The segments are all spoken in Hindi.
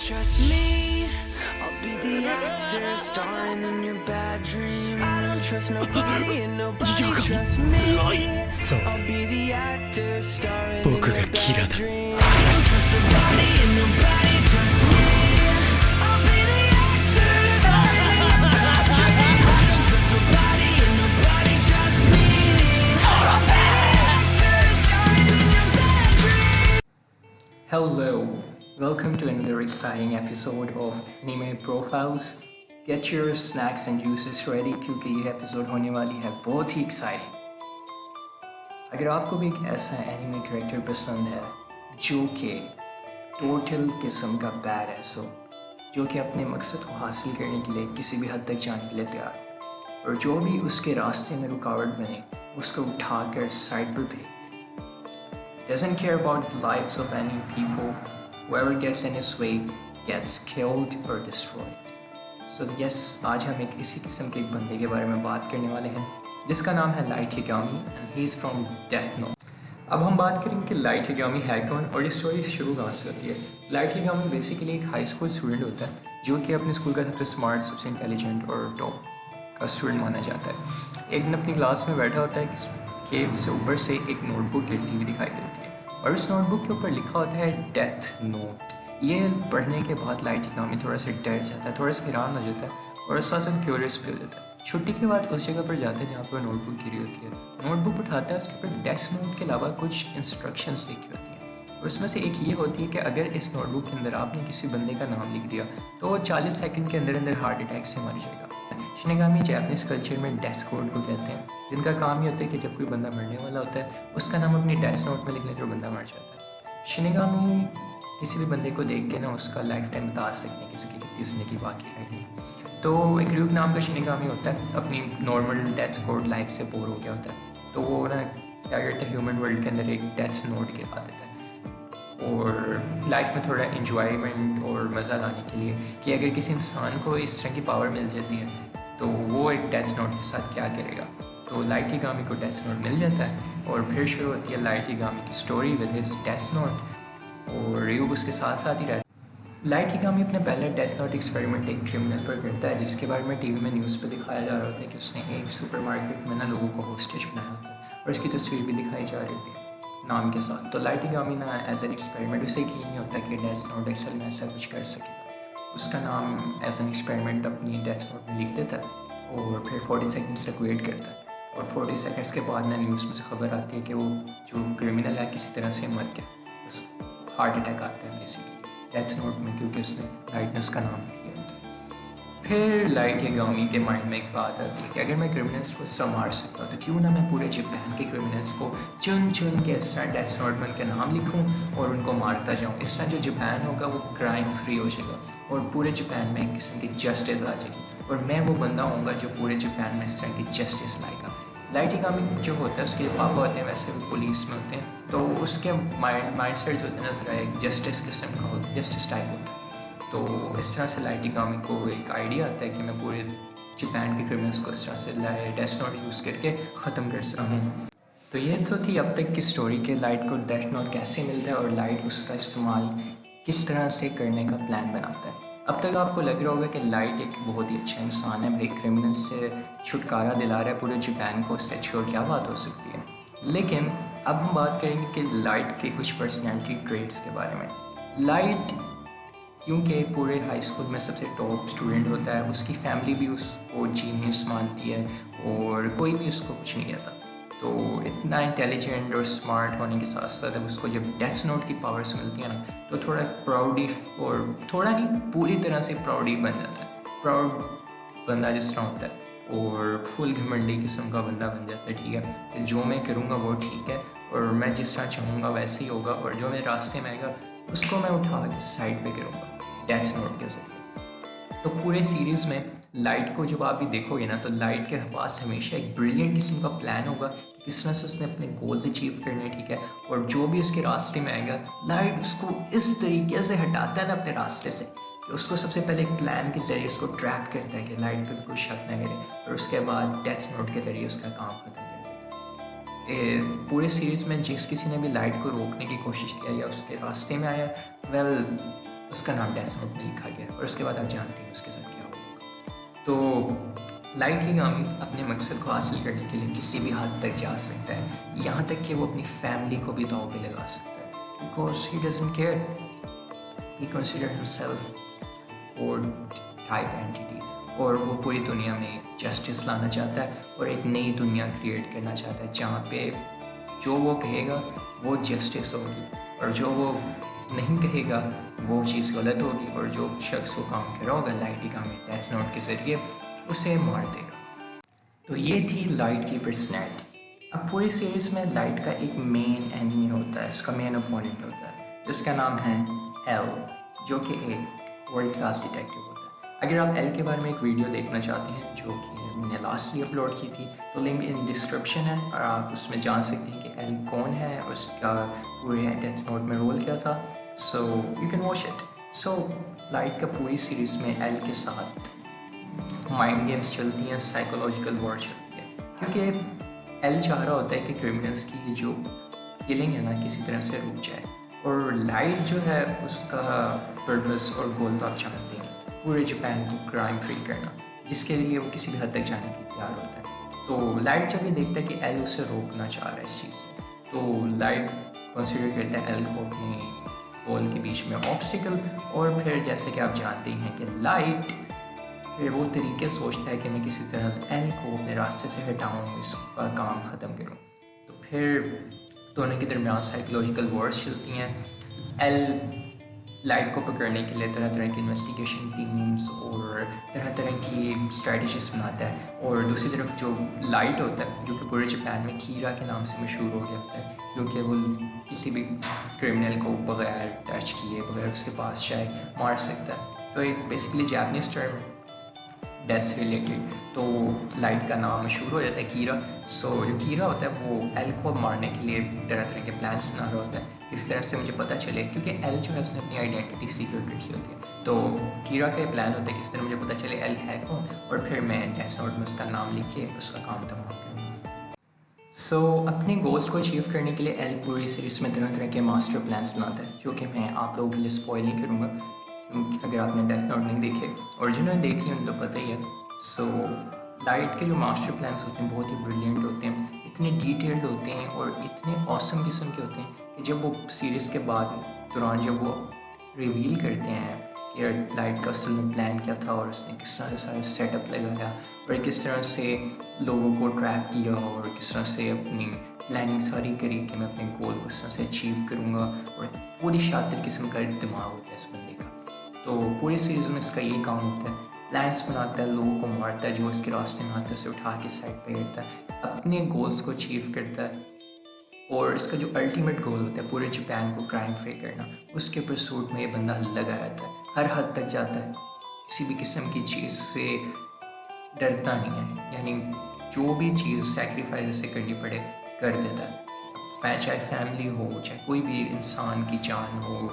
trust me? I'll be the actor starring in your bad dream. I don't trust nobody and nobody trusts me. I'll be the actor starring in your bad dream. I don't trust nobody and nobody trusts me. I'll be the actor starring in your bad dream. I don't trust nobody and nobody trusts me. I'll be the actor starring in your bad dream. Hello, welcome to another exciting episode of Anime Profiles. Get your snacks and juices ready क्योंकि ये एपिसोड होने वाली है बहुत ही एक्साइटिंग। अगर आपको भी एक ऐसा एनिमे कैरेक्टर पसंद है जो कि टोटल किस्म का बैडएस हो, जो कि अपने मकसद को हासिल करने के लिए किसी भी हद तक जाने के लिए तैयार, और जो भी उसके रास्ते में रुकावट बने उसको उठाकर साइड पर फेंक, doesn't care about the lives of any people. Whoever gets in his way gets killed or destroyed. So yes, आज हम एक इसी किस्म के एक बंदे के बारे में बात करने वाले हैं जिसका नाम है light हिगामी and he is from Death Note. अब हम बात करेंगे कि लाइट हिगामी है कौन और ये स्टोरी शुरू कहाँ से होती है। लाइट हिगामी बेसिकली एक हाई स्कूल स्टूडेंट होता है जो कि अपने स्कूल का सबसे स्मार्ट, सबसे इंटेलिजेंट और टॉप का स्टूडेंट माना जाता है। एक दिन अपनी क्लास में बैठा होता है कि उससे ऊपर से एक नोटबुक गिरती हुई दिखाई देती है और उस नोटबुक के ऊपर लिखा होता है डेथ नोट। ये पढ़ने के बाद लाइट हिगामी थोड़ा सा डर जाता है, थोड़ा सा हैरान हो जाता है और साथ साथ क्यूरियस भी हो जाता है। छुट्टी के बाद उस जगह पर जाता है जहाँ पर नोटबुक गिरी होती है। नोटबुक उठाता है, उसके ऊपर डेथ नोट के अलावा कुछ इंस्ट्रक्शंस लिखी होती हैं और उसमें से एक ये होती है कि अगर इस नोटबुक के अंदर आपने किसी बंदे का नाम लिख दिया तो वो 40 सेकंड के अंदर अंदर हार्ट अटैक से मर जाएगा। शिनिगामी जापानीज़ कल्चर में डेथ कोड को कहते हैं, जिनका काम ये होता है कि जब कोई बंदा मरने वाला होता है उसका नाम अपनी डेथ नोट में लिख लेते और बंदा मर जाता है। शिनिगामी किसी भी बंदे को देख के ना उसका लाइफ टाइम बता सकते हैं किसने की बाकी है नहीं। तो एक र्यूक नाम का शिनिगामी होता है, अपनी नॉर्मल डेथ कोड लाइफ से बोर हो गया होता है, तो वो ना क्या करता है ह्यूमन वर्ल्ड के अंदर एक डेथ नोट गिरा देता है और लाइफ में थोड़ा इन्जॉयमेंट और मज़ा लाने के लिए कि अगर किसी इंसान को इस तरह की पावर मिल जाती है तो वो एक डेथ नोट के साथ क्या करेगा। तो लाइट हिगामी को डेथ नोट मिल जाता है और फिर शुरू होती है लाइट हिगामी की story with his death note और र्यूक उसके साथ साथ ही रहता है। लाइट हिगामी अपने पहले डेथ नोट एक्सपेरिमेंट एक क्रिमिनल पर करता है जिसके बारे में टीवी में न्यूज़ पर दिखाया जा रहा होता है कि उसने एक सुपरमार्केट में ना लोगों को होस्टेज बनाया होता है और उसकी तस्वीर भी दिखाई जा रही होती है नाम के साथ। तो लाइट हिगामी ना एज एन एक्सपेरिमेंट उसे यकीन नहीं होता कि डेथ नोट असल में ऐसा कुछ कर सकेगा। उसका नाम एज एन एक्सपेरिमेंट अपनी डेथ नोट में लिख देता है और फिर 40 सेकंड्स तक वेट करता है और 40 सेकंड्स के बाद ना न्यूज़ में से खबर आती है कि वो जो क्रिमिनल है किसी तरह से मर गया, उसको हार्ट अटैक आता है बेसिकली डेथ नोट में क्योंकि उसने लाइट ने उसका नाम लिख लिया होता है। फिर लाइट हिगामी के माइंड में एक बात आती है कि अगर मैं क्रिमिनल्स को इस तरह मार सकता हूँ तो क्यों ना मैं पूरे जापान के क्रिमिनल्स को चुन चुन के इस तरह डेथ नोट में उनके नाम लिखूँ और उनको मारता जाऊँ। इस तरह जो जापान होगा वो क्राइम फ्री हो जाएगा और पूरे जापान में एक किस्म की जस्टिस आ जाएगी और मैं वो बंदा होऊंगा जो पूरे जापान में इस तरह की जस्टिस लाएगा। लाइट हिगामी जो होता है उसके पापा होते हैं वैसे वो पुलिस में होते हैं, तो उसके माइंड सेट जो होता है ना थोड़ा एक जस्टिस किस्म का होता है, जस्टिस टाइप होता है। तो इस तरह से लाइट हिगामी को एक आइडिया आता है कि मैं पूरे जापान के क्रिमिनल्स को इस तरह से डेथ नोट यूज़ करके ख़त्म कर सकता हूँ। तो ये तो थी अब तक की स्टोरी के लाइट को डेथ नोट कैसे मिलता है और लाइट उसका इस्तेमाल किस तरह से करने का प्लान बनाता है। अब तक आपको लग रहा होगा कि लाइट एक बहुत ही अच्छा इंसान है, भाई क्रिमिनल से छुटकारा दिला रहा है पूरे जापान को, उससे अच्छी और क्या बात हो सकती है। लेकिन अब हम बात करेंगे कि लाइट के कुछ पर्सनैलिटी ट्रेट्स के बारे में। लाइट क्योंकि पूरे हाई स्कूल में सबसे टॉप स्टूडेंट होता है, उसकी फैमिली भी उसको जीनियस मानती है और कोई भी उसको कुछ नहीं कहता। तो इतना इंटेलिजेंट और स्मार्ट होने के साथ साथ अब उसको जब डेथ नोट की पावर्स मिलती है ना तो थोड़ा प्राउडी और थोड़ा नहीं पूरी तरह से प्राउडी बन जाता है। प्राउड बंदा जिस तरह होता है और फुल घमंडी किस्म का बंदा बन जाता है, ठीक है, जो मैं करूँगा वो ठीक है और मैं जिस तरह चाहूँगा वैसे ही होगा और जो मेरे रास्ते में आएगा उसको मैं उठा के साइड पे करूँगा डेथ नोट के जरिए। तो पूरे सीरीज़ में लाइट को जब आप भी देखोगे ना तो लाइट के पास हमेशा एक ब्रिलियंट किस्म का प्लान होगा कि किस तरह से उसने अपने गोल्स अचीव करने, ठीक है, और जो भी उसके रास्ते में आएगा लाइट उसको इस तरीके से हटाता है ना अपने रास्ते से कि उसको सबसे पहले एक प्लान के ज़रिए उसको ट्रैप करता है कि लाइट पे कोई शक न करे और उसके बाद डेथ नोट के ज़रिए उसका काम ख़त्म कर देता है। पूरे सीरीज़ में जिस किसी ने भी लाइट को रोकने की कोशिश किया या उसके रास्ते में आया, वेल उसका नाम डेथ नोट में लिखा गया है और उसके बाद आप जानते हैं उसके साथ क्या होगा। तो लाइट की गामी अपने मकसद को हासिल करने के लिए किसी भी हद तक जा सकता है, यहाँ तक कि वो अपनी फैमिली को भी दांव पे लगा सकता है, because he doesn't care, he consider himself code type entity, और वो पूरी दुनिया में जस्टिस लाना चाहता है और एक नई दुनिया क्रिएट करना चाहता है जहाँ पे जो वो कहेगा वो जस्टिस होगी और जो वो नहीं कहेगा वो चीज़ गलत होगी, और जो शख्स वो काम कर रहा होगा लाइट की काम डेथ नोट के ज़रिए उसे मार देगा। तो ये थी लाइट की पर्सनैलिटी। अब पूरी सीरीज़ में लाइट का एक मेन एनिमी होता है, इसका मेन अपोनेंट होता है जिसका नाम है एल, जो कि एक वर्ल्ड क्लास डिटेक्टिव होता है। अगर आप एल के बारे में एक वीडियो देखना चाहते हैं जो कि मैंने लास्टली अपलोड की थी, तो लिंक इन डिस्क्रिप्शन है और आप उसमें जान सकते हैं कि एल कौन है और उसका पूरे डेथ नोट में रोल क्या था। So you can watch it. So light का पूरी सीरीज़ में एल के साथ माइंड गेम्स चलती हैं, साइकोलॉजिकल वॉर चलती है, क्योंकि एल चाह रहा होता है कि क्रिमिनल्स की जो किलिंग है ना किसी तरह से रुक जाए, और लाइट जो है उसका पर्पस और गोल तो आप जानते हैं, पूरे जापान को क्राइम फ्री करना, जिसके लिए वो किसी भी हद तक जाने के लिए तैयार होता है। तो लाइट जब ये देखता है कि एल उसे रोकना चाह रहा है इस चीज़ से, तो लाइट कंसिडर करता है एल को अपने गोल के बीच में ऑब्स्टिकल, और फिर जैसे कि आप जानते हैं कि लाइट फिर वो तरीके सोचता है कि मैं किसी तरह एल को अपने रास्ते से हटाऊँ, इसका काम ख़त्म करूँ। तो फिर दोनों के दरमियान साइकोलॉजिकल वॉर्स चलती हैं। एल लाइट को पकड़ने के लिए तरह तरह की इन्वेस्टिगेशन टीम्स और तरह तरह की स्ट्रेटजीज बनाता है, और दूसरी तरफ जो लाइट होता है जो कि पूरे जापान में कीरा के नाम से मशहूर हो गया होता है, क्योंकि वो किसी भी क्रिमिनल को बगैर टच किए बगैर उसके पास जाए मार सकता है। तो एक बेसिकली जापानीज टर्म है डेथ से रिलेटेड, तो लाइट का नाम मशहूर हो जाता है कीरा। सो जो कीरा होता है वो एल को मारने के लिए तरह तरह के प्लान्स बना रहा होता है, इस तरह से मुझे पता चले, क्योंकि एल जो है उसने अपनी आइडेंटिटी सीक्रेट रखी होती है। तो कीरा का ये प्लान होता है किसी तरह मुझे पता चले एल है कौन, और फिर मैं डेथ नोट में उसका नाम लिख के उसका काम तमाम करूँ। सो अपने गोल्स को अचीव करने के लिए एल पूरी सीरीज़ में तरह तरह के मास्टर प्लान्स बनाता है, जो कि मैं आप लोगों के लिए स्पॉइल नहीं करूँगा, क्योंकि अगर आपने डेथ नोट नहीं देखे और जिन्होंने देख लिया उन्हें तो पता ही है। सो लाइट के जो मास्टर प्लान्स होते हैं बहुत ही ब्रिलियंट होते हैं, इतने डिटेल्ड होते हैं और इतने ऑसम किस्म के होते हैं कि जब वो सीरीज़ के बाद दौरान जब वो रिवील करते हैं कि लाइट का असल में प्लान क्या था और उसने किस तरह से सारा सेटअप लगाया और किस तरह से लोगों को ट्रैप किया और किस तरह से अपनी प्लानिंग सारी करी कि मैं अपने गोल को इस तरह से अचीव करूँगा, और पूरी शातिर किस्म का दिमाग होता है इस बंदे का। तो पूरी सीरीज़ में इसका ये काम होता है, प्लान्स बनाता है, लोगों को मारता है, जो इसके रास्ते में आता है उसे उठा के साइड पे करता है, अपने गोल्स को अचीव करता है, और इसका जो अल्टीमेट गोल होता है पूरे जापान को क्राइम फ्री करना, उसके परसूट में ये बंदा लगा रहता है, हर हद तक जाता है, किसी भी किस्म की चीज़ से डरता नहीं है, यानी जो भी चीज़ सेक्रीफाइस से करनी पड़े कर देता है, चाहे फैमिली हो चाहे कोई भी इंसान की जान हो,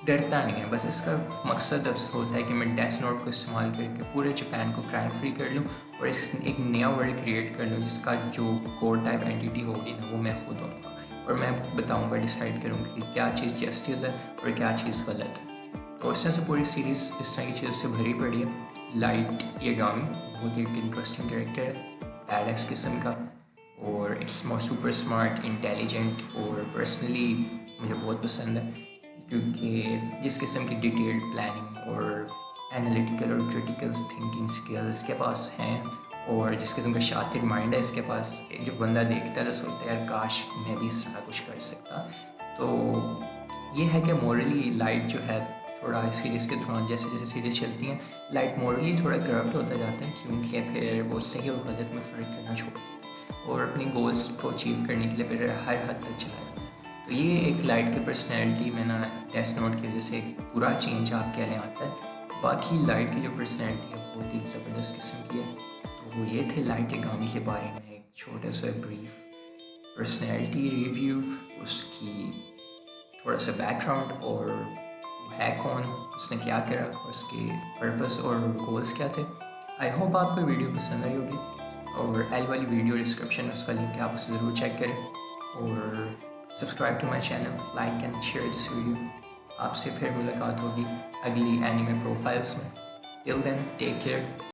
डरता नहीं है। बस इसका मकसद होता है कि मैं डेथ नोट को इस्तेमाल करके पूरे जापान को क्राइम फ्री कर लूँ और एक नया वर्ल्ड क्रिएट कर लूँ जिसका जो कोड टाइप एंटिटी होगी ना वो मैं खुद होऊंगा, और मैं बताऊँगा, डिसाइड करूँगा कि क्या चीज़ जस्टिस है और क्या चीज़ गलत है। तो इस तरह से पूरी सीरीज़ इस तरह की चीज़ों से भरी पड़ी है। लाइट यागामी बहुत ही इंटरेस्टिंग कैरेक्टर है, बैडएस किस्म का, और it's more super smart, intelligent, और पर्सनली मुझे बहुत पसंद है क्योंकि जिस किस्म की डिटेल्ड प्लानिंग और एनालिटिकल और क्रिटिकल थिंकिंग स्किल्स के पास हैं और जिस किस्म का शातिर माइंड है इसके पास, जो बंदा देखता है तो सोचता है यार काश मैं भी इस तरह कुछ कर सकता। तो ये है कि मॉरली लाइट जो है थोड़ा इस सीरीज़ के दौरान जैसे जैसे सीरीज़ चलती हैं लाइट मॉरली थोड़ा करप्ट होता जाता है, क्योंकि फिर वो सही और गलत में फ़र्क करना छोड़ देता है और अपनी गोल्स को अचीव करने के लिए फिर हर हद तक चला जाता है। तो ये एक लाइट की पर्सनैलिटी में ना डेथ नोट की वजह से एक पूरा चेंज आप कह लें आता है। बाकी लाइट की जो पर्सनैलिटी है बहुत ही ज़बरदस्त किस्म की है। तो ये थे लाइट यागामी के बारे में एक छोटा सा ब्रीफ पर्सनैलिटी रिव्यू, उसकी थोड़ा सा बैकग्राउंड और वो है कौन, उसने क्या करा और उसके पर्पस और गोल्स क्या थे। आई होप आपको वीडियो पसंद आई होगी, और एल वाली वीडियो डिस्क्रिप्शन में उसका लिंक है, आप उसे ज़रूर चेक करें, और subscribe to my channel, like and share this video. आपसे फिर मुलाकात होगी अगली एनिमे प्रोफाइल्स में. Till then take care.